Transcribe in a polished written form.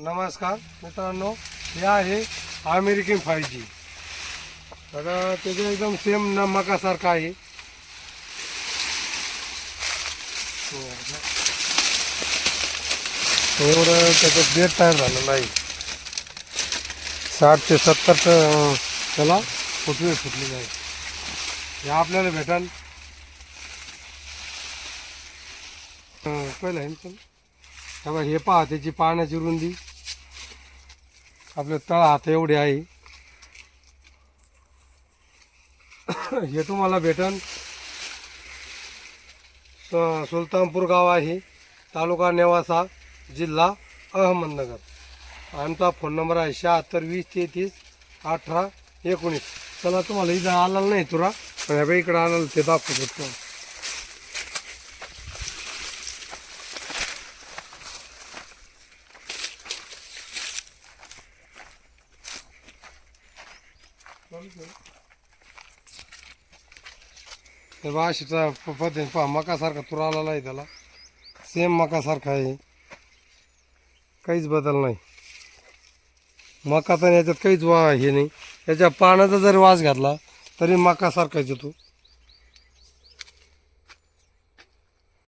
नमस्कार मित्रांनो, हे आहे अमेरिकन 5G. आता त्याचं एकदम सेम नमकासारखं आहे. एवढं त्याचं बेड तयार झालेलं आहे. 60 ते 70 त्याला फुटलेले आहे. हे आपल्याला भेटन पहिलं आहे ना. तेव्हा हे पहा, त्याची पाण्याची रुंदी आपल्या तळ हात एवढी आहे. हे तुम्हाला भेटन सुलतानपूर गाव आहे, तालुका नेवासा, जिल्हा अहमदनगर. आमचा फोन नंबर आहे 76 20 33 18 19. चला, तुम्हाला इथं आला नाही तुरा, पण ह्या इकडं आणाल ते दाखवतो. हे बा अशीचा पद्धतीने पहा, मकासारखा तुरा आलेला आहे. त्याला सेम मकासारखा आहे, काहीच बदल नाही. मका तर याच्यात काहीच हे नाही. याच्या पानाचा जरी वास घातला तरी मकासारखाच येतो.